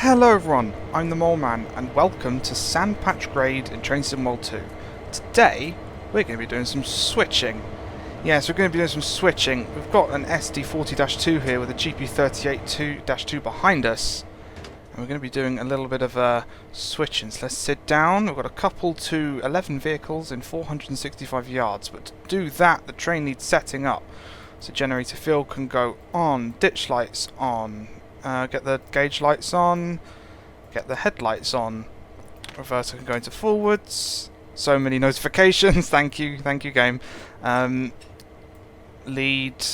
Hello everyone, I'm the Mole Man and welcome to Sandpatch Grade in Train Sim World 2. Today we're going to be doing some switching. Yes, we're going to be doing some switching. We've got an SD40-2 here with a GP38-2 behind us. And we're going to be doing a little bit of switching. So let's sit down. We've got a couple to 11 vehicles in 465 yards. But to do that, the train needs setting up. So generator field can go on, ditch lights on. Get the gauge lights on, get the headlights on. Reverser can go into forwards. So many notifications. Thank you game. Lead,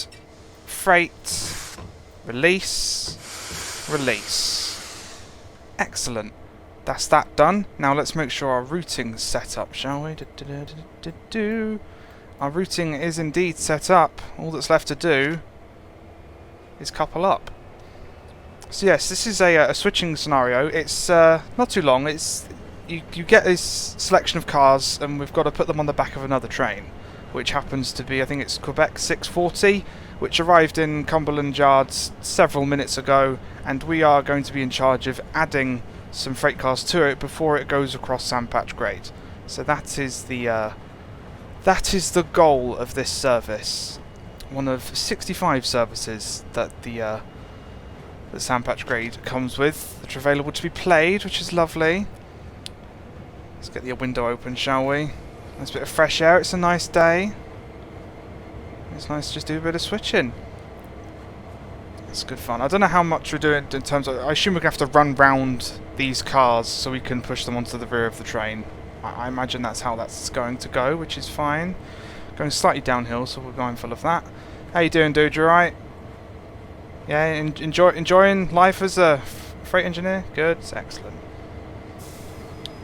freight, release, release. Excellent. That's that done. Now let's make sure our routing's set up, shall we? Our routing is indeed set up. All that's left to do is couple up. So yes, this is a switching scenario. It's not too long. It's you get this selection of cars, and we've got to put them on the back of another train, which happens to be, I think it's Quebec 640, which arrived in Cumberland Yard several minutes ago, and we are going to be in charge of adding some freight cars to it before it goes across Sandpatch Grade. So that is the goal of this service. One of 65 services that the Sandpatch Grade comes with, that are available to be played, which is lovely. Let's get the window open, shall we? Nice bit of fresh air, it's a nice day. It's nice to just do a bit of switching. It's good fun. I don't know how much we're doing in terms of... I assume we're going to have to run round these cars so we can push them onto the rear of the train. I imagine that's how that's going to go, which is fine. Going slightly downhill, so we're mindful of that. How you doing, dude? You alright? Yeah, enjoying life as a freight engineer? Good, excellent.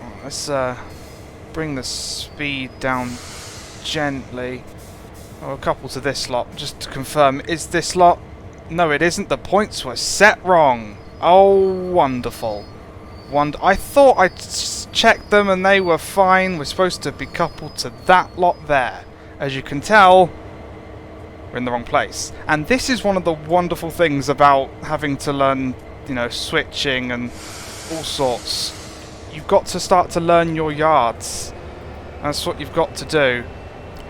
Right, let's bring the speed down gently. Oh, a couple to this lot, just to confirm. Is this lot? No, it isn't. The points were set wrong. Oh, wonderful. I thought I checked them and they were fine. We're supposed to be coupled to that lot there. As you can tell, in the wrong place. And this is one of the wonderful things about having to learn, switching and all sorts. You've got to start to learn your yards. That's what you've got to do.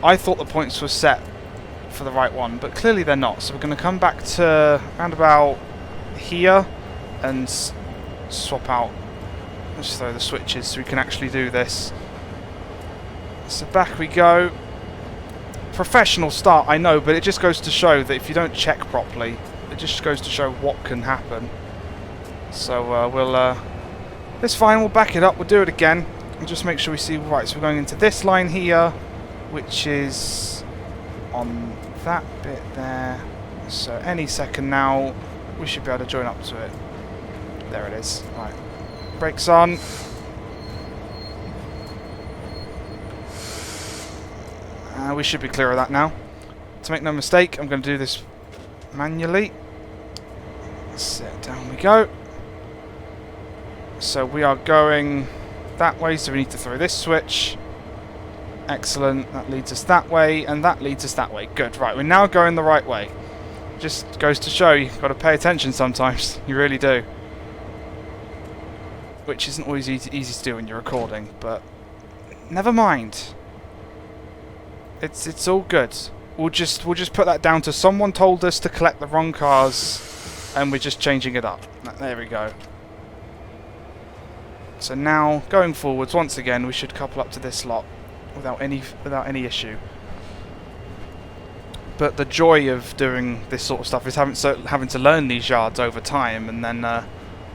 I thought the points were set for the right one, but clearly they're not. So we're going to come back to around about here and swap out. Let's throw the switches so we can actually do this. So back we go. Professional start, I know, but it just goes to show that if you don't check properly, it just goes to show what can happen. So it's fine, we'll back it up, we'll do it again, and just make sure we see, right, so we're going into this line here, which is on that bit there, so any second now, we should be able to join up to it. There it is, right, brakes on. We should be clear of that now. To make no mistake, I'm going to do this manually. Set down we go. So we are going that way, so we need to throw this switch. Excellent, that leads us that way, and that leads us that way. Good, right, we're now going the right way. Just goes to show you've got to pay attention sometimes, you really do. Which isn't always easy to do when you're recording, but never mind. It's all good. We'll just put that down to someone told us to collect the wrong cars, and we're just changing it up. There we go. So now going forwards once again, we should couple up to this lot without any issue. But the joy of doing this sort of stuff is having to learn these yards over time, and then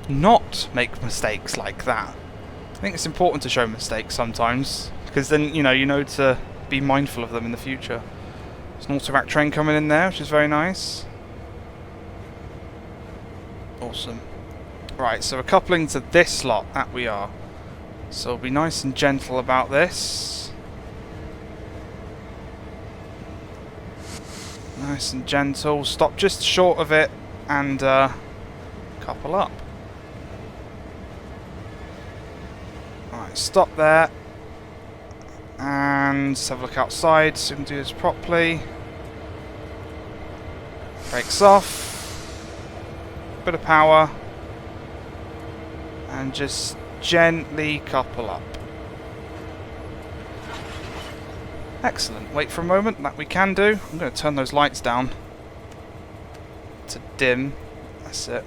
not make mistakes like that. I think it's important to show mistakes sometimes, because then you know to be mindful of them in the future. There's an auto-rack train coming in there, which is very nice. Awesome. Right, so we're coupling to this lot, that we are. So we'll be nice and gentle about this. Nice and gentle. Stop just short of it and couple up. Alright, stop there. And let's have a look outside so we can do this properly. Brakes off. Bit of power. And just gently couple up. Excellent. Wait for a moment. That we can do. I'm going to turn those lights down to dim. That's it.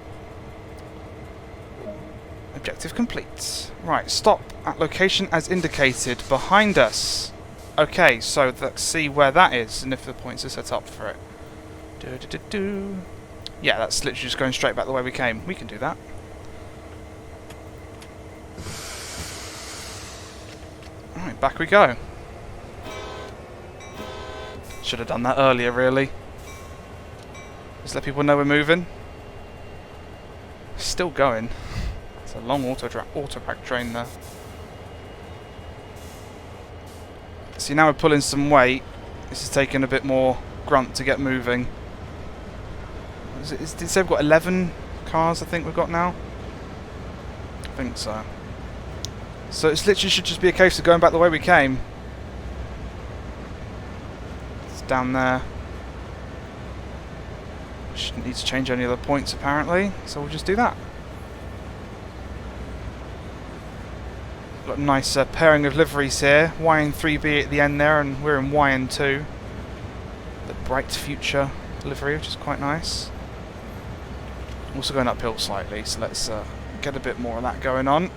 Objective complete. Right, stop at location as indicated behind us. Okay, so let's see where that is and if the points are set up for it. Yeah, that's literally just going straight back the way we came. We can do that. Alright, back we go. Should have done that earlier, really. Just let people know we're moving. Still going. It's a long auto-pack train there. See, now we're pulling some weight. This is taking a bit more grunt to get moving. Did it say we've got 11 cars, I think we've got now? I think so. So it's literally should just be a case of going back the way we came. It's down there. Shouldn't need to change any other points apparently, so we'll just do that. Got a nice pairing of liveries here. YN3B at the end there, and we're in YN2. The Bright Future livery, which is quite nice. Also going uphill slightly, so let's get a bit more of that going on.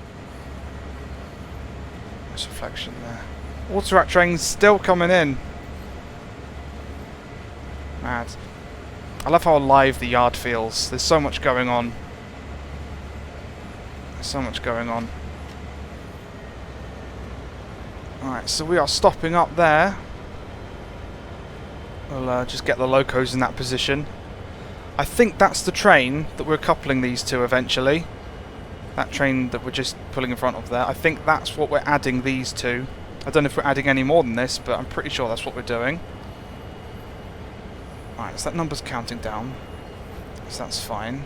Nice reflection there. Water-rat trains still coming in. Mad. I love how alive the yard feels. There's so much going on. There's so much going on. Alright, so we are stopping up there. We'll just get the locos in that position. I think that's the train that we're coupling these to eventually. That train that we're just pulling in front of there. I think that's what we're adding these to. I don't know if we're adding any more than this, but I'm pretty sure that's what we're doing. Alright, so that number's counting down. So that's fine.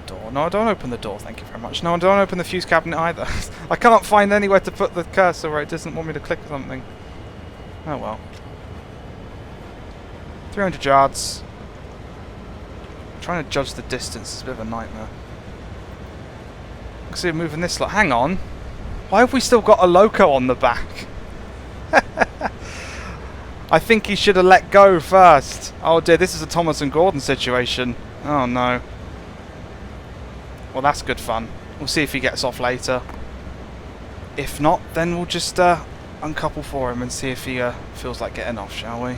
Door. No, don't open the door, thank you very much. No, don't open the fuse cabinet either. I can't find anywhere to put the cursor where it doesn't want me to click something. Oh well. 300 yards. Trying to judge the distance is a bit of a nightmare. I can see we're moving this lot. Hang on. Why have we still got a loco on the back? I think he should have let go first. Oh dear, this is a Thomas and Gordon situation. Oh no. Well, that's good fun. We'll see if he gets off later. If not, then we'll just uncouple for him and see if he feels like getting off, shall we?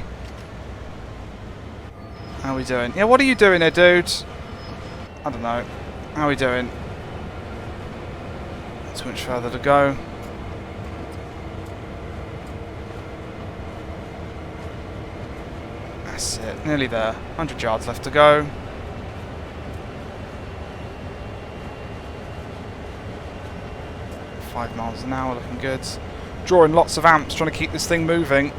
How are we doing? Yeah, what are you doing there, dude? I don't know. How are we doing? Too much further to go. That's it. Nearly there. 100 yards left to go. 5 miles an hour, looking good. Drawing lots of amps, trying to keep this thing moving.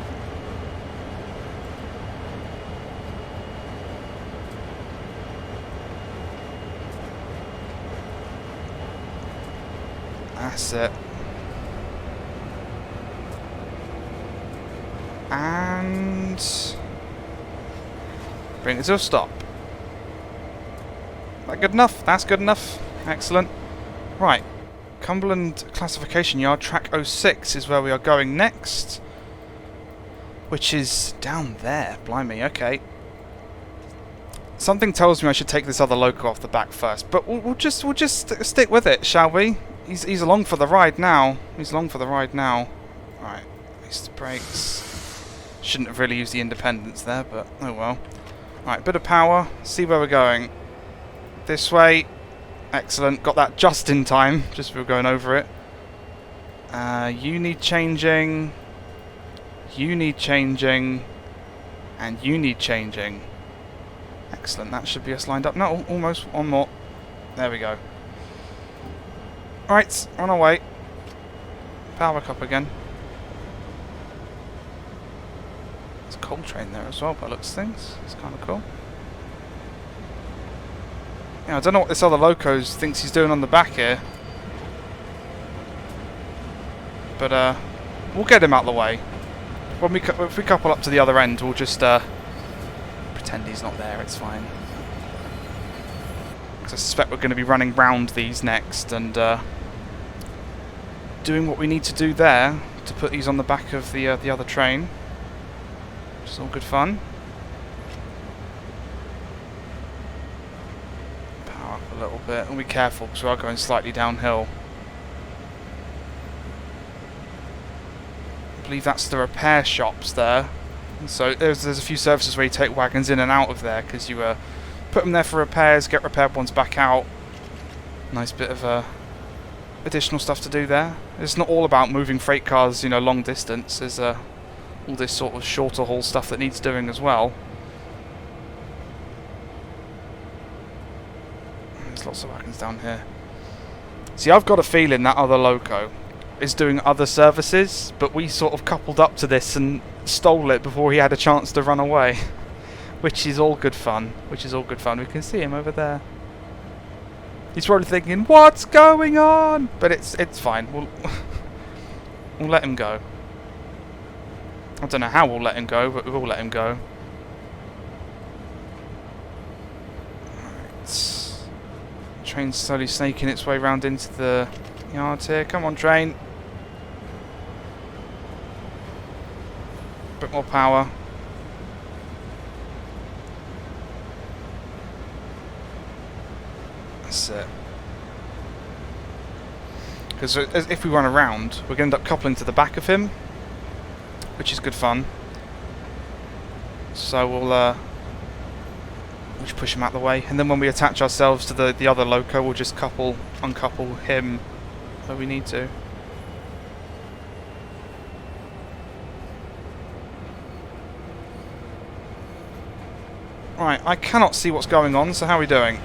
That's it. And bring it to a stop. That good enough? That's good enough. Excellent. Right. Cumberland Classification Yard, track 06 is where we are going next. Which is down there. Blimey, okay. Something tells me I should take this other loco off the back first, but we'll just stick with it, shall we? He's along for the ride now. He's along for the ride now. Right, release the brakes. Shouldn't have really used the independence there, but oh well. Right, bit of power. See where we're going. This way. Excellent. Got that just in time. Just as we were going over it. You need changing. You need changing. And you need changing. Excellent. That should be us lined up. No, almost. One more. There we go. Right, on our way. Power up again. There's a coal train there as well, by the looks of things. It's kind of cool. Yeah, I don't know what this other loco thinks he's doing on the back here. But we'll get him out of the way. When if we couple up to the other end, we'll just pretend he's not there. It's fine. because I suspect we're going to be running round these next and doing what we need to do there to put these on the back of the other train, which is all good fun. Power up a little bit, and be careful because we are going slightly downhill. I believe that's the repair shops there. So there's a few services where you take wagons in and out of there because you put them there for repairs, get repaired ones back out. Nice bit of additional stuff to do there. It's not all about moving freight cars, you know, long distance. There's all this sort of shorter haul stuff that needs doing as well. There's lots of wagons down here. See, I've got a feeling that other loco is doing other services, but we sort of coupled up to this and stole it before he had a chance to run away. Which is all good fun. We can see him over there. He's probably thinking, what's going on? But it's fine. We'll let him go. I don't know how we'll let him go, but we'll let him go. Right. Train's slowly snaking its way round into the yard here. Come on, train. Bit more power. That's it. Because if we run around, we're going to end up coupling to the back of him, which is good fun. So we'll just push him out of the way, and then when we attach ourselves to the other loco, we'll just uncouple him where we need to. Right, I cannot see what's going on, so how are we doing?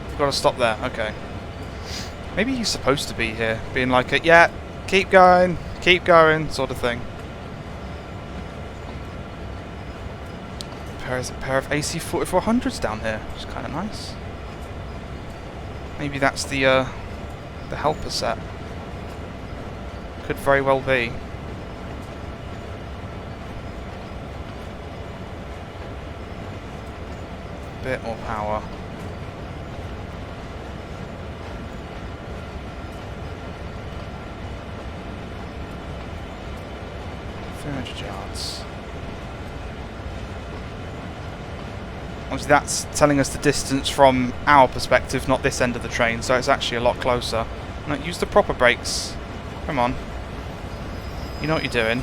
We've got to stop there, okay. Maybe he's supposed to be here, being like, yeah, keep going, sort of thing. There's a pair of AC 4400s down here, which is kind of nice. Maybe that's the helper set. Could very well be. Bit more power. Yards. Obviously that's telling us the distance from our perspective, not this end of the train, so it's actually a lot closer. No, use the proper brakes. Come on. You know what you're doing.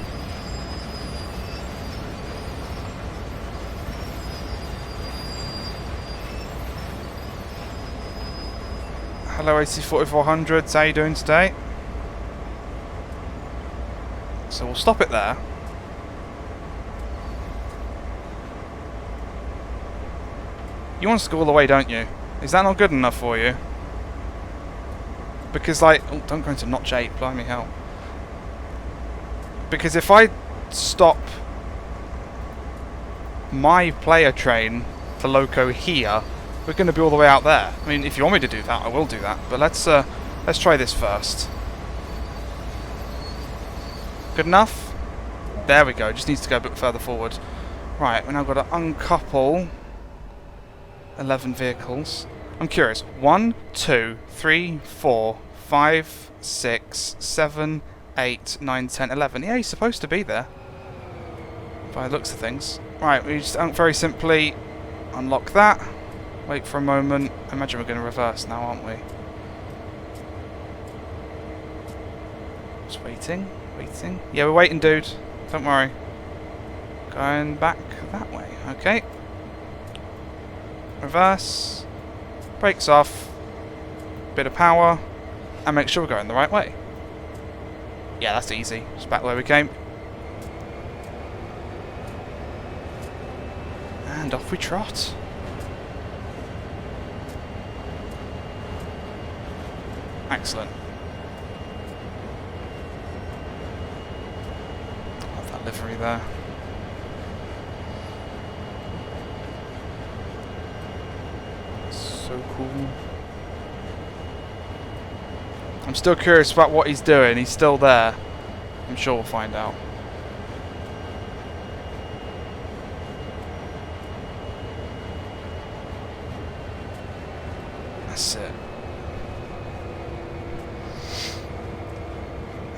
Hello AC 4400s, how you doing today? So we'll stop it there. You want to go all the way, don't you? Is that not good enough for you? Because, like... Oh, don't go into notch 8, blimey hell. Because if I stop my player train, the loco here, we're going to be all the way out there. I mean, if you want me to do that, I will do that. But let's try this first. Good enough? There we go. Just needs to go a bit further forward. Right, we've now got to uncouple 11 vehicles. I'm curious. 1, 2, 3, 4, 5, 6, 7, 8, 9, 10, 11. Yeah, he's supposed to be there. By the looks of things. Right, we just very simply unlock that. Wait for a moment. I imagine we're going to reverse now, aren't we? Just waiting. Waiting. Yeah, we're waiting, dude. Don't worry. Going back that way. Okay. Reverse. Brakes off. Bit of power. And make sure we're going the right way. Yeah, that's easy. Just back where we came. And off we trot. Excellent. Love that livery there. So cool. I'm still curious about what he's doing. He's still there. I'm sure we'll find out. That's it.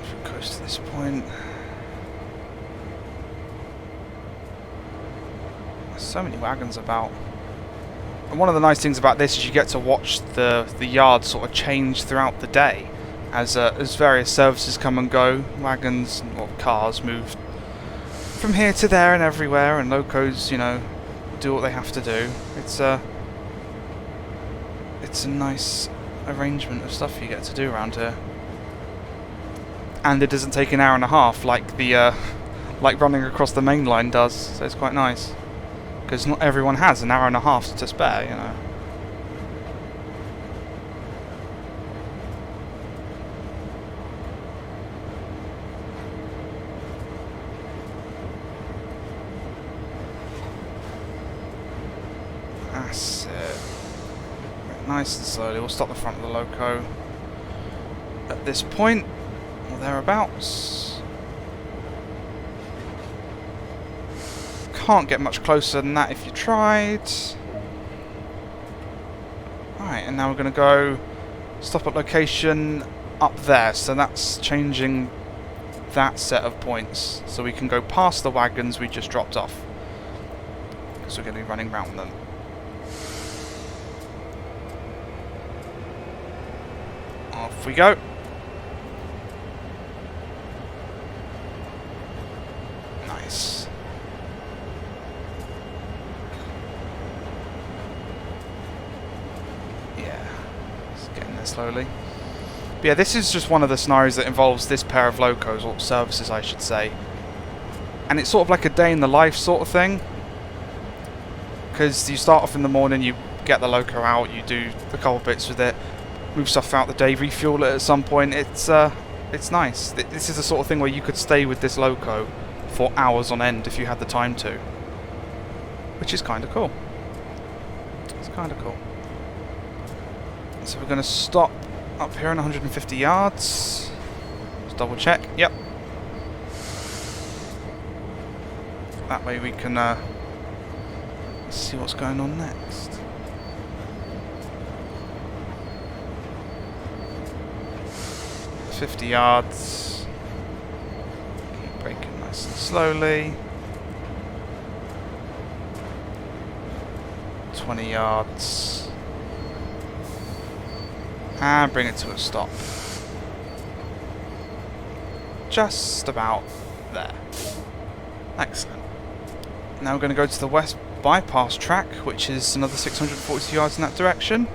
If it goes to this point. There's so many wagons about. And one of the nice things about this is you get to watch the yard sort of change throughout the day as various services come and go. Wagons or cars move from here to there and everywhere, and locos, you know, do what they have to do. It's a nice arrangement of stuff you get to do around here, and it doesn't take an hour and a half like the like running across the main line does. So it's quite nice. Because not everyone has an hour and a half to spare, you know. That's it. Nice and slowly. We'll stop the front of the loco at this point, or thereabouts. Can't get much closer than that if you tried. Alright, and now we're going to go stop at location up there. So that's changing that set of points. So we can go past the wagons we just dropped off. Because we're going to be running around them. Off we go. Nice. Slowly. But yeah, this is just one of the scenarios that involves this pair of locos, or services I should say. And it's sort of like a day in the life sort of thing. Because you start off in the morning, you get the loco out, you do a couple bits with it, move stuff out the day, refuel it at some point. It's nice. This is the sort of thing where you could stay with this loco for hours on end if you had the time to. Which is kind of cool. It's kind of cool. So we're going to stop up here in 150 yards. Just double check. Yep. That way we can see what's going on next. $50 yards. Keep braking nice and slowly. 20 yards. And bring it to a stop. Just about there. Excellent. Now we're going to go to the west bypass track, which is another 640 yards in that direction.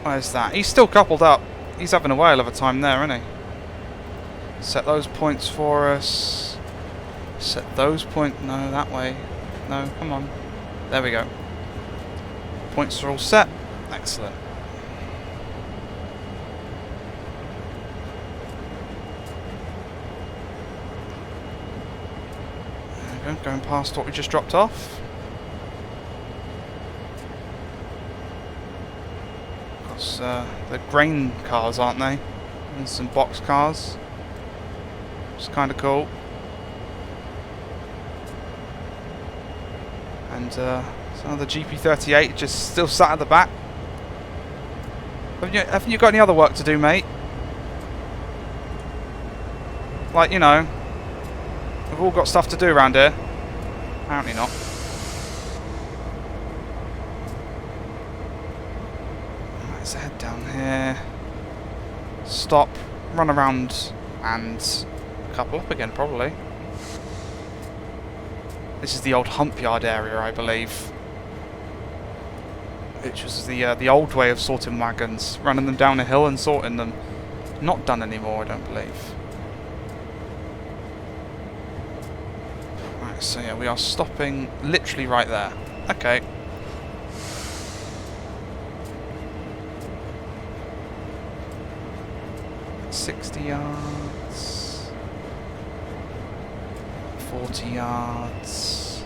Where's that? He's still coupled up. He's having a whale of a time there, isn't he? Set those points for us. Set those points. No, that way. No, come on. There we go. Points are all set. Excellent. Going past what we just dropped off. That's the grain cars, aren't they? And some box cars. It's kind of cool. And some of the GP38 just still sat at the back. Haven't you got any other work to do, mate? Like, you know, we've all got stuff to do around here. Apparently not. Let's head down here. Stop, run around, and couple up again, probably. This is the old hump yard area, I believe. Which was the old way of sorting wagons, running them down a hill and sorting them. Not done anymore, I don't believe. Right, so yeah, we are stopping literally right there. Okay. $60 yards. 40 yards.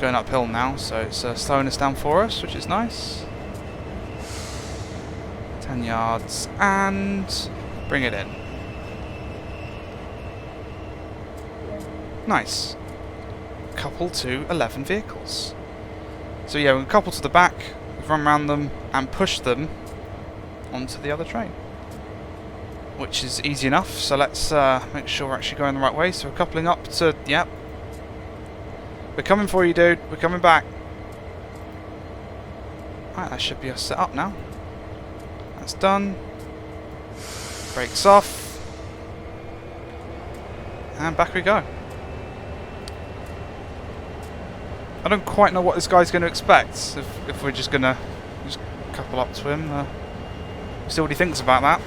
Going uphill now, so it's slowing us down for us, which is nice. 10 yards, and bring it in. Nice. Couple to 11 vehicles. So yeah, we'll couple to the back, run around them, and push them onto the other train. Which is easy enough, so let's make sure we're actually going the right way. So we're coupling up to... Yep. We're coming for you, dude. We're coming back. Right, that should be us set up now. That's done. Brakes off. And back we go. I don't quite know what this guy's going to expect. If we're just going to just couple up to him. See what he thinks about that.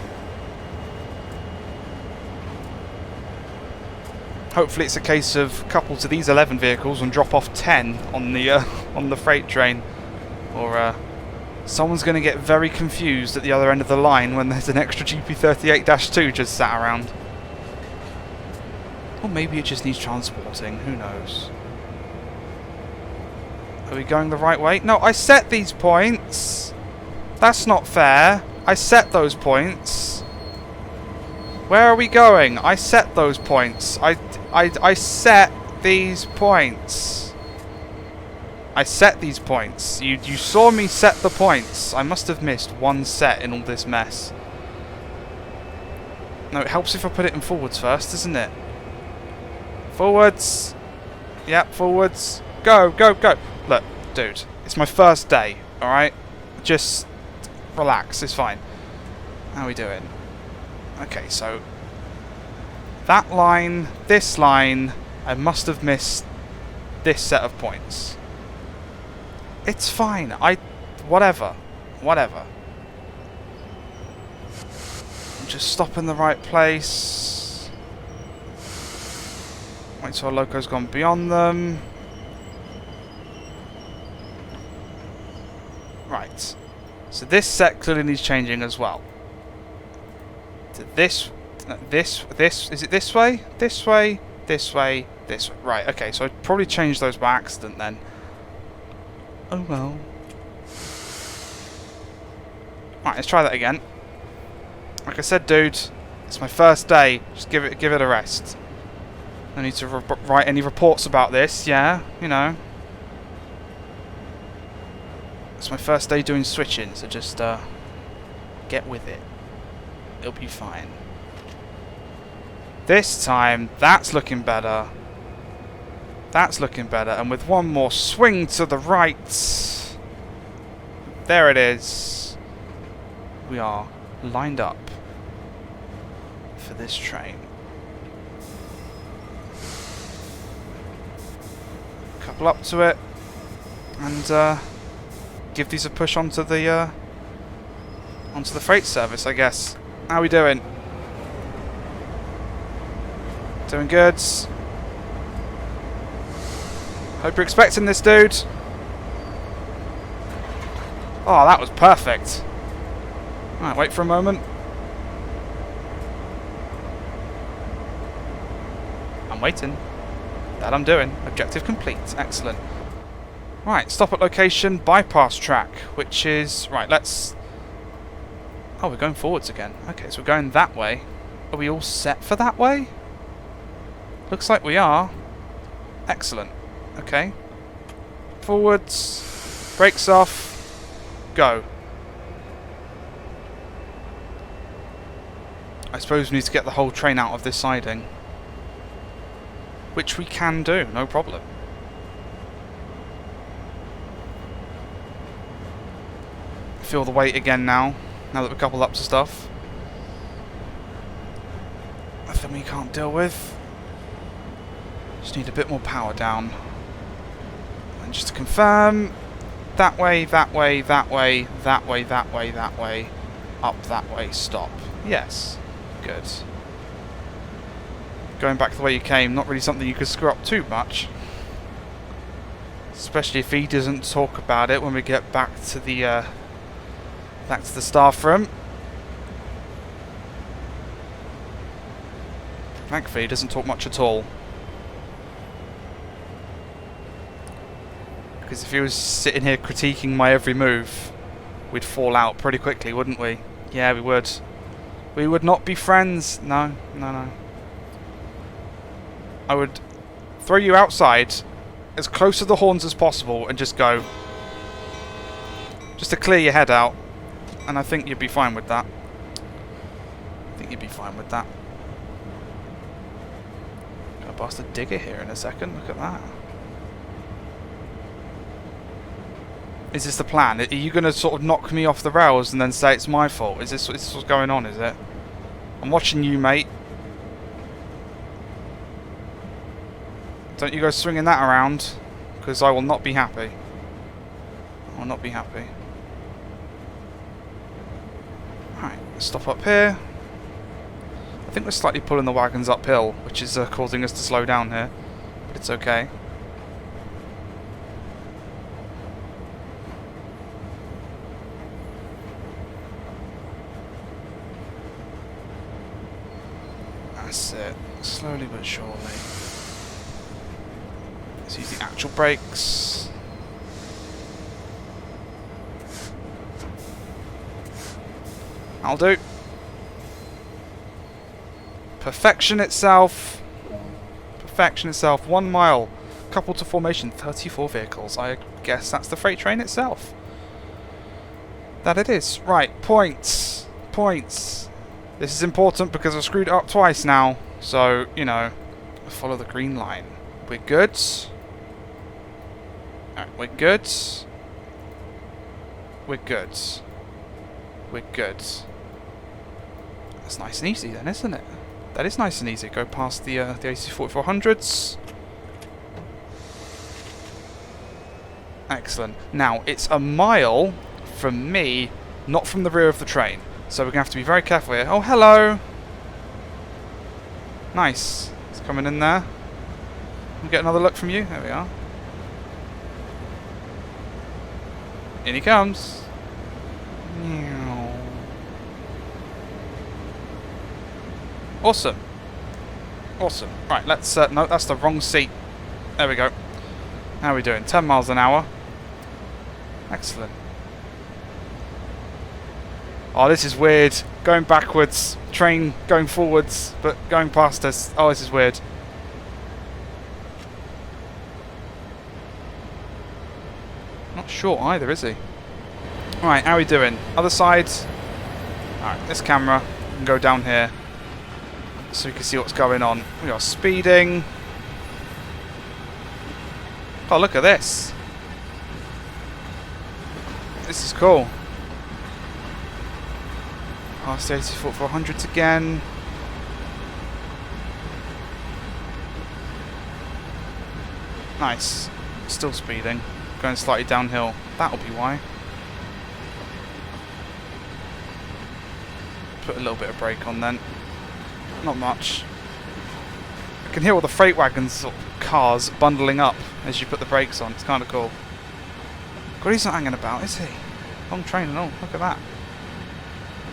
Hopefully it's a case of couple to these 11 vehicles and drop off 10 on the freight train. Or someone's going to get very confused at the other end of the line when there's an extra GP38-2 just sat around. Or maybe it just needs transporting, who knows. Are we going the right way? No, I set these points. That's not fair. I set those points. Where are we going? I set those points. I set these points. I set these points. You saw me set the points. I must have missed one set in all this mess. No, it helps if I put it in forwards first, doesn't it? Forwards. Yep, forwards. Go, go, go. Look, dude, it's my first day, alright? Just relax, it's fine. How are we doing? Okay, so that line, this line, I must have missed this set of points. It's fine. Whatever. Whatever. Just stop in the right place. Wait till our loco's gone beyond them. Right. So this set clearly needs changing as well. To this, is it this way? This way, this way, this way. Right, okay, so I'd probably changed those by accident then. Oh well. Right, let's try that again. Like I said, dude, it's my first day. Just give it a rest. I need to write any reports about this, yeah, you know. It's my first day doing switching, so just get with it. It'll be fine. This time, that's looking better. That's looking better, and with one more swing to the right. There it is. We are lined up for this train. Couple up to it, and give these a push onto the freight service, I guess. How are we doing? Doing good. Hope you're expecting this, dude. Oh, that was perfect. Alright, wait for a moment. I'm waiting. That I'm doing. Objective complete. Excellent. Right, stop at location, bypass track, which is... Right, let's... Oh, we're going forwards again. Okay, so we're going that way. Are we all set for that way? Looks like we are. Excellent. Okay. Forwards. Brakes off. Go. I suppose we need to get the whole train out of this siding. Which we can do, no problem. Feel the weight again now that we're coupled up to stuff. Nothing we can't deal with. Just need a bit more power down. And just to confirm, that way, that way, that way, that way, that way, that way, up that way, stop. Yes. Good. Going back the way you came, not really something you could screw up too much. Especially if he doesn't talk about it when we get back to the staff room. Thankfully, he doesn't talk much at all. Because if he was sitting here critiquing my every move, we'd fall out pretty quickly, wouldn't we? Yeah, we would. We would not be friends. No, no, no. I would throw you outside as close to the horns as possible and just go, Just to clear your head out. And I think you'd be fine with that. I think you'd be fine with that. Gonna bust a digger here in a second. Look at that. Is this the plan? Are you going to sort of knock me off the rails and then say it's my fault? Is this what's going on, is it? I'm watching you, mate. Don't you go swinging that around, because I will not be happy. I will not be happy. Right, stop up here. I think we're slightly pulling the wagons uphill, which is causing us to slow down here. But it's okay. That's it. Slowly but surely. Let's use the actual brakes. I'll do. Perfection itself. Perfection itself. 1 mile. Coupled to formation. 34 vehicles. I guess that's the freight train itself. That it is. Right. Points. Points. This is important because I've screwed it up twice now. So, you know, follow the green line. We're good. Alright, we're good. We're good. We're good. That's nice and easy then, isn't it? That is nice and easy. Go past the AC4400s. Excellent. Now, it's a mile from me, not from the rear of the train. So we're going to have to be very careful here. Oh, hello! Nice. It's coming in there. We'll get another look from you. There we are. In he comes. Awesome. Awesome. Right, let's... no, that's the wrong seat. There we go. How are we doing? 10 miles an hour. Excellent. Oh, this is weird. Going backwards, train going forwards, but going past us. Oh, this is weird. Not sure either, is he? Alright, how are we doing? Other side. Alright, this camera can go down here so we can see what's going on. We are speeding. Oh, look at this. This is cool. Past the 8400s again. Nice. Still speeding. Going slightly downhill. That'll be why. Put a little bit of brake on then. Not much. I can hear all the freight wagons or cars bundling up as you put the brakes on. It's kind of cool. God, he's not hanging about, is he? Long train and all. Look at that.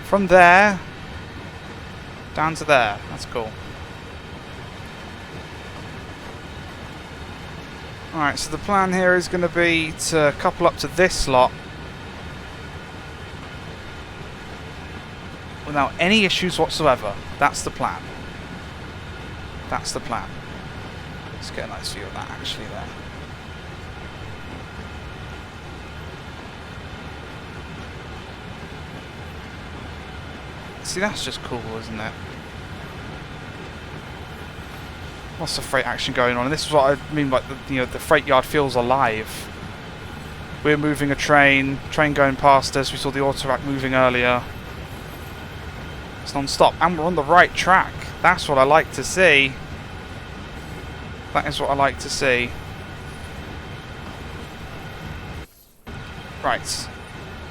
From there down to there. That's cool. Alright, so the plan here is going to be to couple up to this lot without any issues whatsoever. That's the plan. That's the plan. Let's get a nice view of that actually there. See, that's just cool, isn't it? Lots of freight action going on, and this is what I mean by the freight yard feels alive. We're moving a train going past us. We saw the autorack moving earlier. It's non-stop, and we're on the right track. That's what I like to see. That is what I like to see. Right,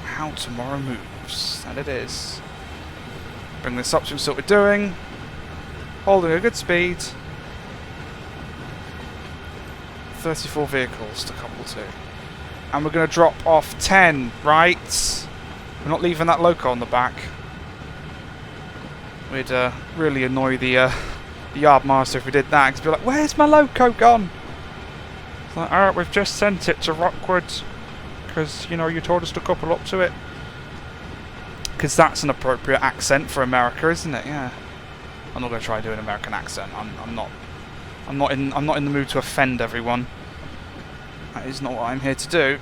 how tomorrow moves, and it is. Bring this up to see what we're doing. Holding a good speed. 34 vehicles to couple to. And we're going to drop off 10, right? We're not leaving that loco on the back. We'd really annoy the yard master if we did that. He'd be like, where's my loco gone? It's like, alright, we've just sent it to Rockwood. Because, you know, you told us to couple up to it. Because that's an appropriate accent for America, isn't it? Yeah. I'm not going to try to do an American accent. I'm not in the mood to offend everyone. That is not what I'm here to do.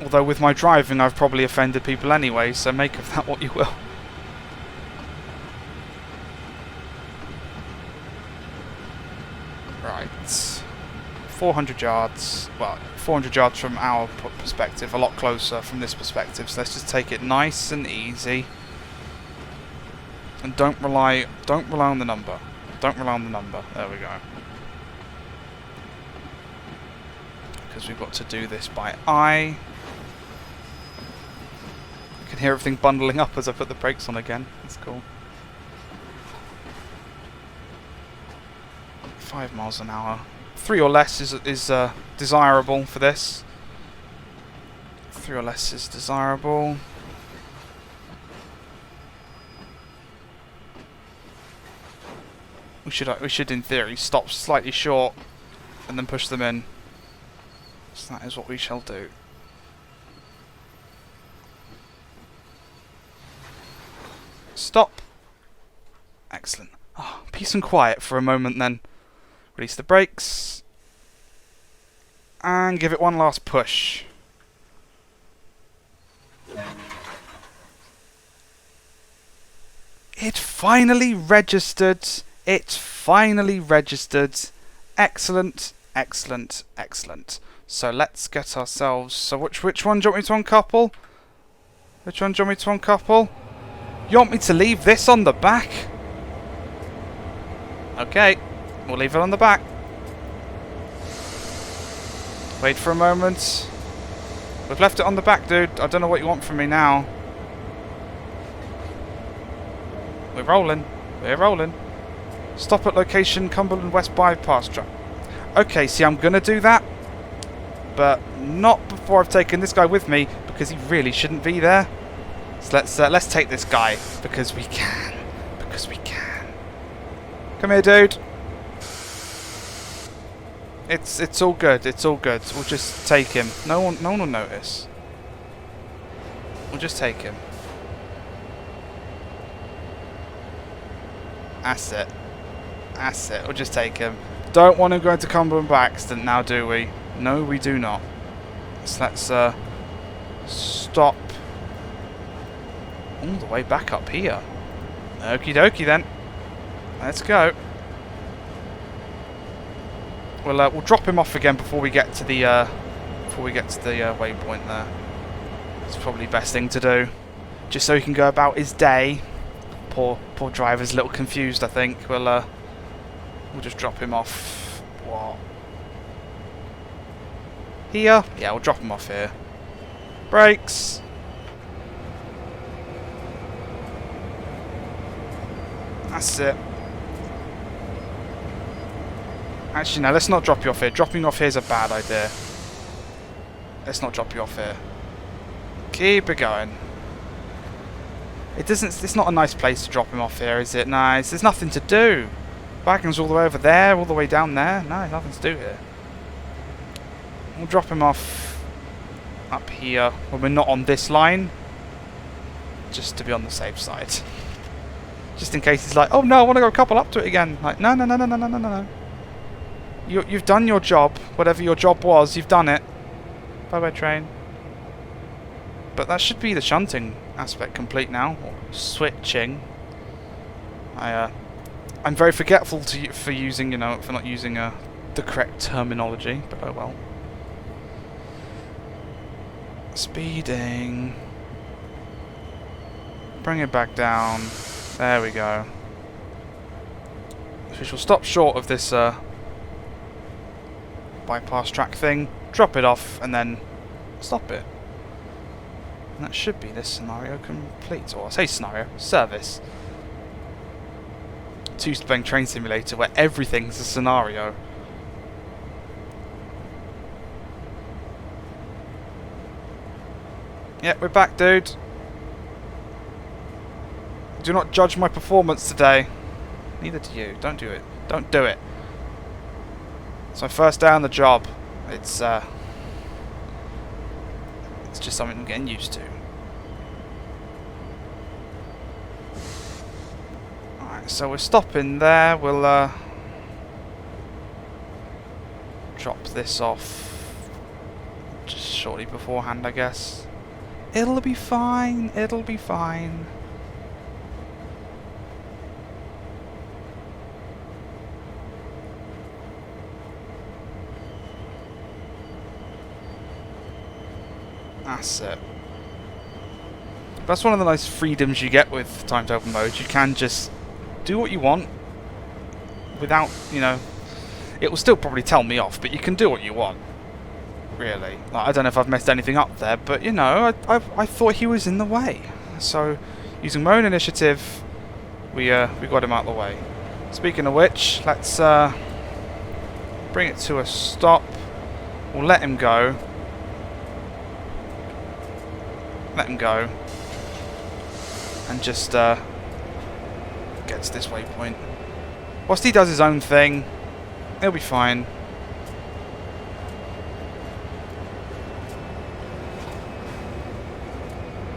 Although with my driving I've probably offended people anyway, so make of that what you will. Right. 400 yards. Well, 400 yards from our perspective, a lot closer from this perspective, so let's just take it nice and easy. And don't rely on the number. Don't rely on the number. There we go. Because we've got to do this by eye. I can hear everything bundling up as I put the brakes on again. That's cool. 5 miles an hour. 3 or less is desirable for this. 3 or less is desirable. We should in theory stop slightly short and then push them in. So that is what we shall do. Stop. Excellent. Oh, peace and quiet for a moment then. Release the brakes. And give it one last push. It finally registered. It finally registered. Excellent, excellent, excellent. So let's get ourselves... So which one do you want me to uncouple? Which one do you want me to uncouple? You want me to leave this on the back? Okay, we'll leave it on the back. Wait for a moment. We've left it on the back, dude. I don't know what you want from me now. We're rolling. We're rolling. Stop at location Cumberland West bypass track. Okay, see, I'm gonna do that, but not before I've taken this guy with me, because he really shouldn't be there. So let's take this guy because we can. Because we can. Come here, dude. It's all good. It's all good. We'll just take him. No one will notice. We'll just take him. That's it. That's it. We'll just take him. Don't want him going to Cumberland by accident now, do we? No, we do not. So let's stop all the way back up here. Okie dokie then. Let's go. We'll drop him off again before we get to the waypoint there. It's probably the best thing to do, just so he can go about his day. Poor driver's a little confused, I think. We'll just drop him off. What? Here? Yeah, we'll drop him off here. Brakes. That's it. Actually, no, let's not drop you off here. Dropping you off here is a bad idea. Let's not drop you off here. Keep it going. It's not a nice place to drop him off here, is it? Nice. There's nothing to do. Wagon's all the way over there, all the way down there. No, there's nothing to do here. We'll drop him off up here when we're not on this line, just to be on the safe side. Just in case he's like, oh no, I want to go couple up to it again. Like, no. You've done your job. Whatever your job was, you've done it. Bye-bye, train. But that should be the shunting aspect complete now. Or switching. I'm very forgetful for using, for not using the correct terminology. But oh well. Speeding. Bring it back down. There we go. So we shall stop short of this bypass track thing, drop it off, and then stop it. And that should be this scenario complete. Or I say scenario, service. Two-Speng Train Simulator, where everything's a scenario. Yeah, we're back, dude. Do not judge my performance today. Neither do you. Don't do it. Don't do it. It's my first day on the job. It's just something I'm getting used to. Alright, so we're stopping there. We'll drop this off just shortly beforehand, I guess. It'll be fine. It'll be fine. That's it. That's one of the nice freedoms you get with timetable mode. You can just do what you want without, you know, it will still probably tell me off, but you can do what you want. Really. Like, I don't know if I've messed anything up there, but you know, I thought he was in the way. So, using my own initiative, we got him out of the way. Speaking of which, let's bring it to a stop. We'll let him go. Let him go. And just get to this waypoint. Whilst he does his own thing, he'll be fine.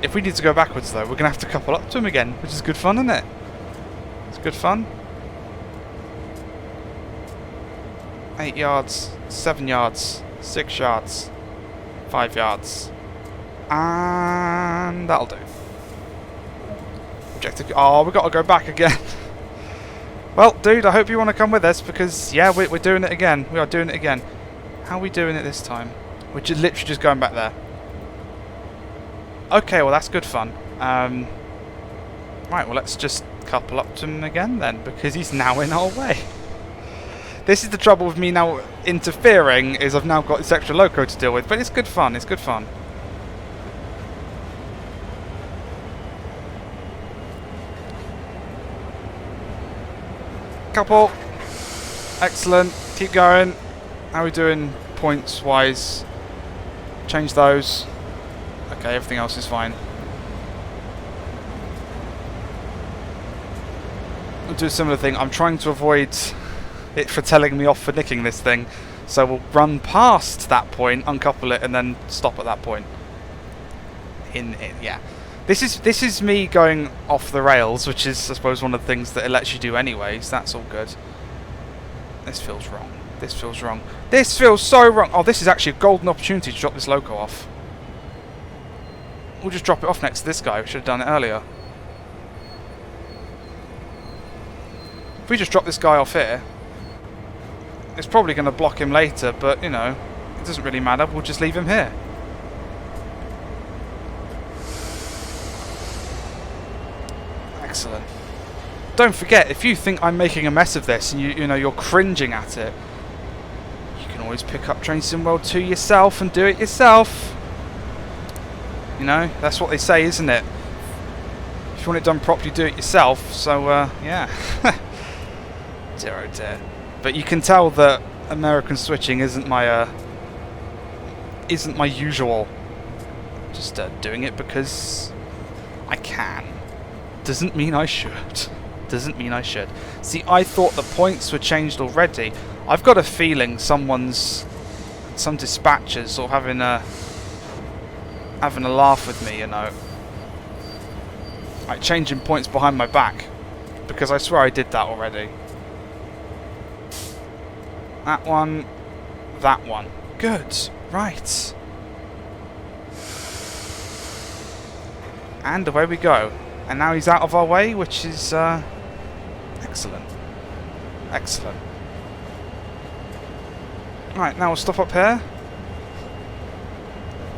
If we need to go backwards though, we're going to have to couple up to him again, which is good fun, isn't it? It's good fun. 8 yards, 7 yards, 6 yards, 5 yards. And that'll do. Objective. Oh, we've got to go back again. Well, dude, I hope you want to come with us because, yeah, we're doing it again. We are doing it again. How are we doing it this time? We're just literally just going back there. Okay, well, that's good fun. Right, well, let's just couple up to him again then, because he's now in our way. This is the trouble with me now interfering, is I've now got this extra loco to deal with, but it's good fun, it's good fun. Couple. Excellent. Keep going. How are we doing points-wise? Change those. Okay, everything else is fine. I'll do a similar thing. I'm trying to avoid it for telling me off for nicking this thing. So we'll run past that point, uncouple it, and then stop at that point. Yeah. This is me going off the rails, which is, I suppose, one of the things that it lets you do anyway, so that's all good. This feels wrong. This feels wrong. This feels so wrong. Oh, this is actually a golden opportunity to drop this loco off. We'll just drop it off next to this guy. We should have done it earlier. If we just drop this guy off here, it's probably going to block him later, but, you know, it doesn't really matter. We'll just leave him here. Excellent. Don't forget, if you think I'm making a mess of this and you know you're cringing at it, you can always pick up Train Sim World 2 yourself and do it yourself. You know, that's what they say, isn't it? If you want it done properly, do it yourself. So, yeah. Dear oh dear. But you can tell that American switching isn't my usual. Just doing it because I can. Doesn't mean I should. Doesn't mean I should. See, I thought the points were changed already. I've got a feeling some dispatchers sort of having a laugh with me, you know. Like changing points behind my back. Because I swear I did that already. That one. That one. Good. Right. And away we go. And now he's out of our way, which is excellent. Excellent. Right, now we'll stop up here.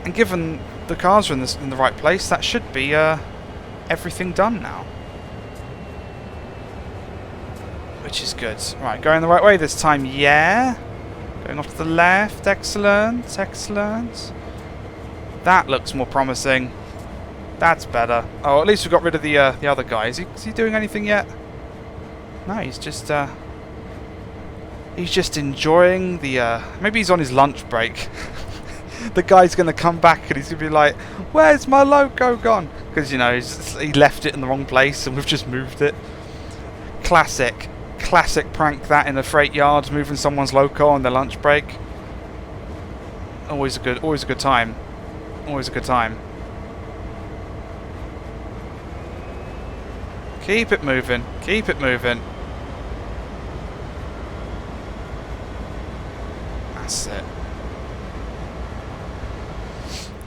And given the cars are in the right place, that should be everything done now. Which is good. Right, going the right way this time, yeah. Going off to the left, excellent, excellent. That looks more promising. That's better. Oh, at least we got rid of the other guy. Is he doing anything yet? No, he's just enjoying the. Maybe he's on his lunch break. The guy's gonna come back and he's gonna be like, "Where's my loco gone?" Because you know he left it in the wrong place and we've just moved it. Classic prank that in a freight yard, moving someone's loco on their lunch break. Always a good time. Always a good time. Keep it moving. Keep it moving. That's it.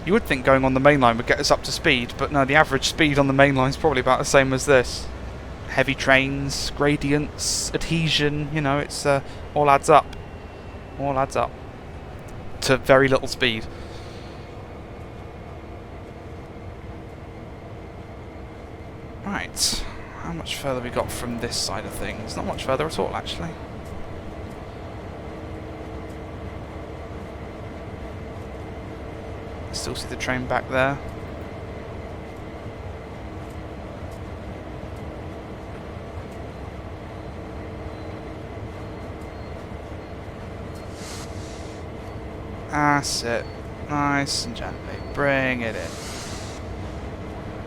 You would think going on the main line would get us up to speed, but no, the average speed on the main line is probably about the same as this. Heavy trains, gradients, adhesion, you know, it's all adds up. All adds up to very little speed. Right, how much further we got from this side of things? Not much further at all, actually. Still see the train back there. That's it. Nice and gently. Bring it in.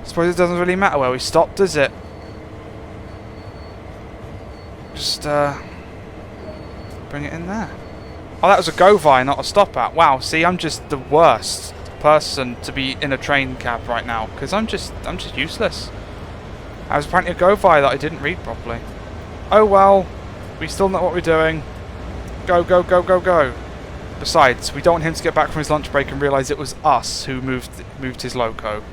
Suppose it doesn't really matter where we stop, does it? Just bring it in there. Oh, that was a go-by, not a stop-at. Wow, see, I'm just the worst person to be in a train cab right now, because I'm just useless. I was apparently a go-by that I didn't read properly. Oh well, we still know what we're doing. Go, go, go, go, go. Besides, we don't want him to get back from his lunch break and realise it was us who moved his loco.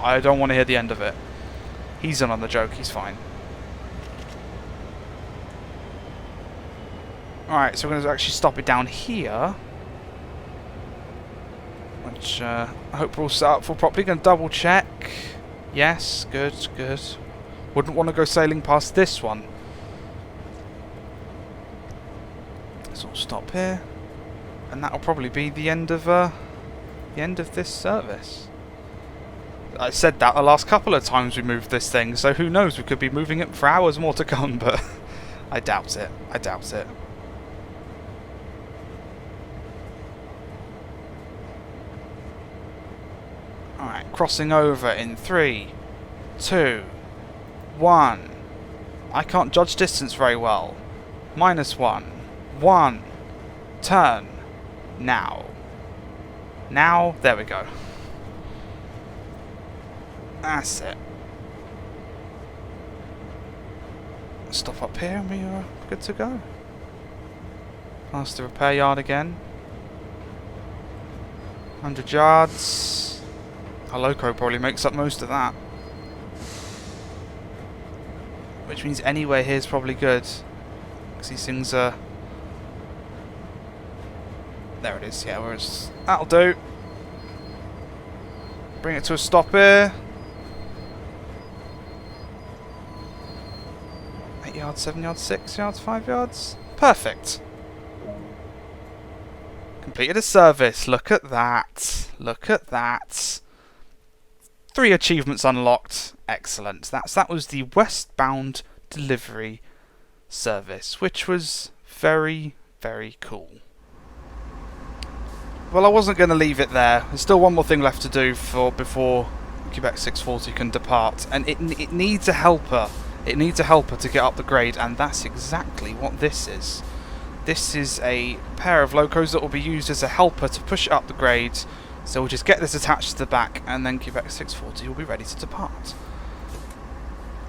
I don't want to hear the end of it. He's in on the joke, he's fine. Alright, so we're going to actually stop it down here. Which I hope we're all set up for properly. Going to double check. Yes, good, good. Wouldn't want to go sailing past this one. So we'll stop here. And that'll probably be the end of this service. I said that the last couple of times we moved this thing, so who knows, we could be moving it for hours more to come, but I doubt it. I doubt it. Alright, crossing over in 3, 2, 1. I can't judge distance very well. -1. 1. Turn. Now. Now, there we go. That's it. Stop up here and we are good to go. Past the repair yard again. 100 yards. Our loco probably makes up most of that. Which means anywhere here is probably good. Because these things are... There it is, yeah, whereas that'll do. Bring it to a stop here. 8 yards, 7 yards, 6 yards, 5 yards. Perfect. Completed a service. Look at that. Look at that. 3 achievements unlocked. Excellent. That was the westbound delivery service, which was very, very cool. Well, I wasn't going to leave it there. There's still one more thing left to do before Quebec 640 can depart, and it needs a helper. It needs a helper to get up the grade, and that's exactly what this is. This is a pair of locos that will be used as a helper to push it up the grade. So we'll just get this attached to the back, and then Quebec 640 will be ready to depart.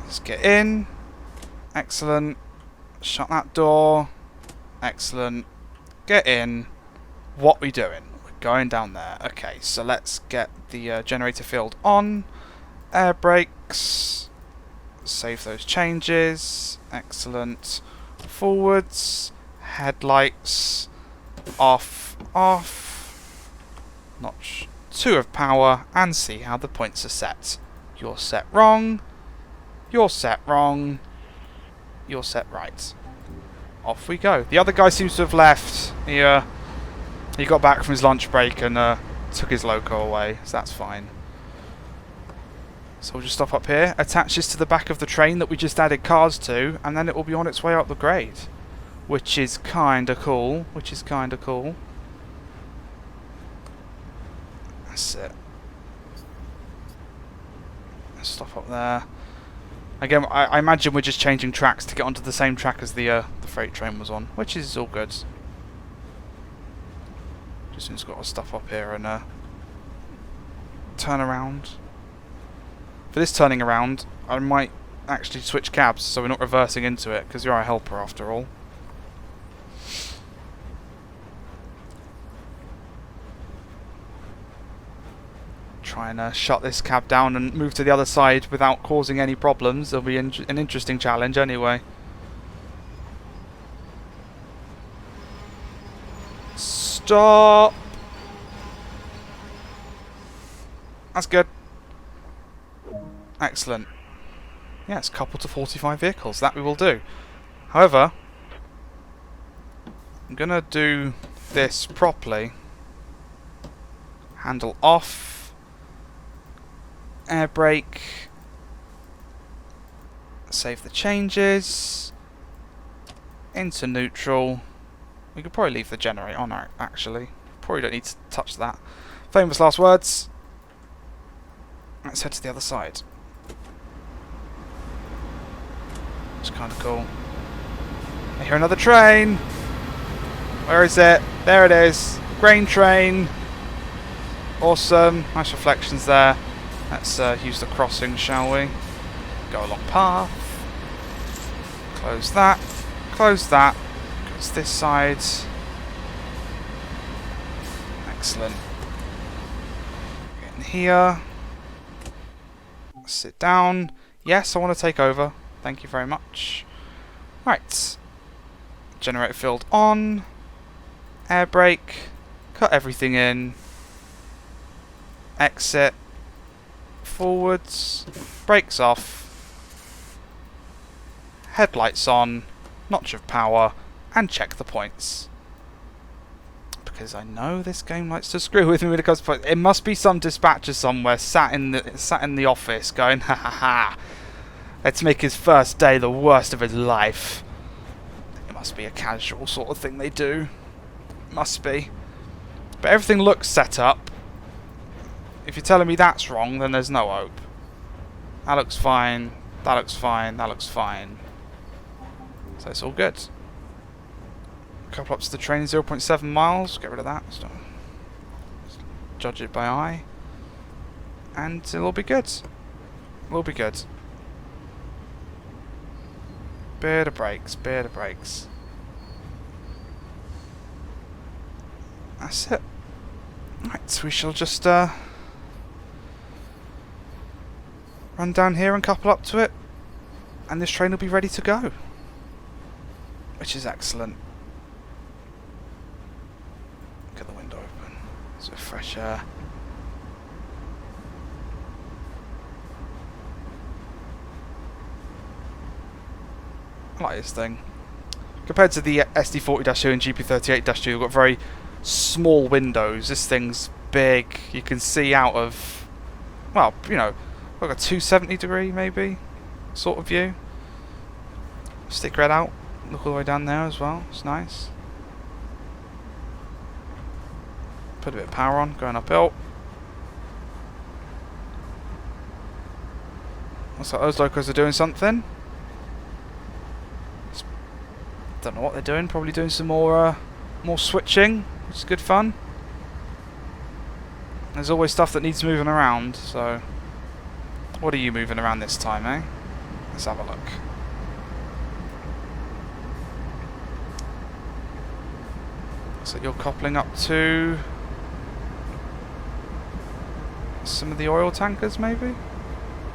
Let's get in. Excellent. Shut that door. Excellent. Get in. What we doing? We're going down there. Okay, so let's get the generator field on. Air brakes. Save those changes. Excellent. Forwards. Headlights. Off. Off. Notch 2 of power. And see how the points are set. You're set wrong. You're set wrong. You're set right. Off we go. The other guy seems to have left. He got back from his lunch break and took his loco away, so that's fine. So we'll just stop up here, attach this to the back of the train that we just added cars to, and then it will be on its way up the grade. Which is kinda cool. Which is kinda cool. That's it. Let's stop up there. Again, I imagine we're just changing tracks to get onto the same track as the freight train was on, which is all good. Just got our stuff up here and turn around. For this turning around, I might actually switch cabs so we're not reversing into it, because you're our helper after all. try and shut this cab down and move to the other side without causing any problems. It'll be an interesting challenge anyway. Stop! That's good. Excellent. Yes, coupled to 45 vehicles. That we will do. However, I'm going to do this properly. Handle off. Air brake. Save the changes. Into neutral. We could probably leave the generator on, actually. Probably don't need to touch that. Famous last words. Let's head to the other side. It's kind of cool. I hear another train. Where is it? There it is. Grain train. Awesome. Nice reflections there. Let's use the crossing, shall we? Go along path. Close that. Close that. Goes this side. Excellent. Get in here. Sit down. Yes, I want to take over. Thank you very much. Right. Generator field on. Air brake. Cut everything in. Exit. Forwards. Brakes off. Headlights on. Notch of power. And check the points. Because I know this game likes to screw with me when it comes to points. It must be some dispatcher somewhere sat in the office going, ha ha ha. Let's make his first day the worst of his life. It must be a casual sort of thing they do. Must be. But everything looks set up. If you're telling me that's wrong, then there's no hope. That looks fine. That looks fine. That looks fine. So it's all good. Couple up to the train, 0.7 miles. Get rid of that. Judge it by eye. And it'll be good. It'll be good. Bit of brakes, bit of brakes. That's it. Right, so we shall just run down here and couple up to it, and this train will be ready to go. Which is excellent. Get the window open. It's a bit of fresh air. I like this thing. Compared to the SD40-2 and GP38-2, you've got very small windows. This thing's big. You can see out of, well, you know, like a 270 degree maybe sort of view. Stick red out. Look all the way down there as well. It's nice. Put a bit of power on, going uphill. Looks like those locos are doing something. Don't know what they're doing. Probably doing some more switching, which is good fun. There's always stuff that needs moving around. So, what are you moving around this time, eh? Let's have a look. So you're coupling up to some of the oil tankers, maybe?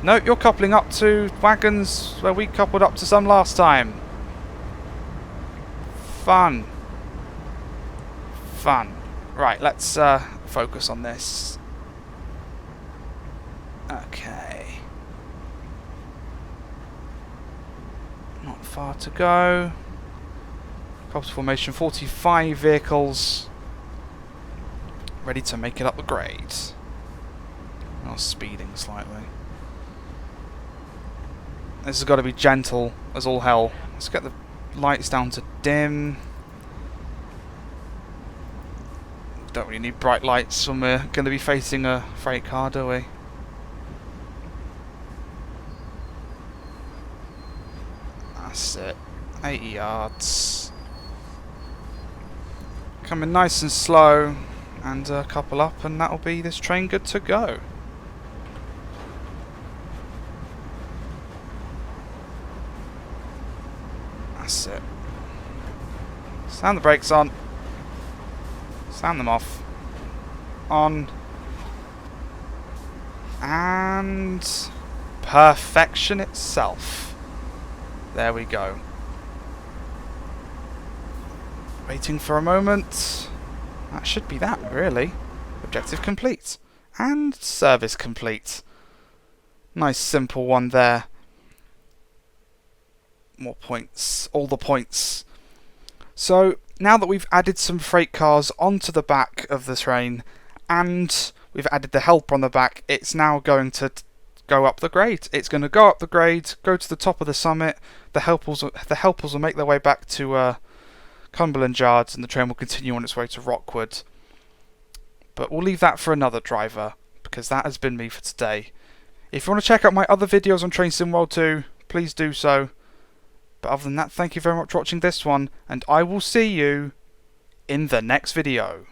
No, you're coupling up to wagons where we coupled up to some last time. Fun. Fun. Right, let's focus on this. Okay. Not far to go. Couple formation, 45 vehicles. Ready to make it up the grade. Oh, speeding slightly. This has got to be gentle as all hell. Let's get the lights down to dim. Don't really need bright lights when we're going to be facing a freight car, do we? That's it. 80 yards. Coming nice and slow, and couple up, and that'll be this train good to go. That's it. Sound the brakes on. Sound them off. On. And perfection itself. There we go. Waiting for a moment. That should be that, really. Objective complete. And service complete. Nice simple one there. More points. All the points. So, now that we've added some freight cars onto the back of the train, and we've added the helper on the back, it's now going to go up the grade. It's going to go up the grade, go to the top of the summit. The helpers will make their way back to Cumberland Yard, and the train will continue on its way to Rockwood. But we'll leave that for another driver, because that has been me for today. If you want to check out my other videos on Train Sim World 2, please do so. But other than that, thank you very much for watching this one, and I will see you in the next video.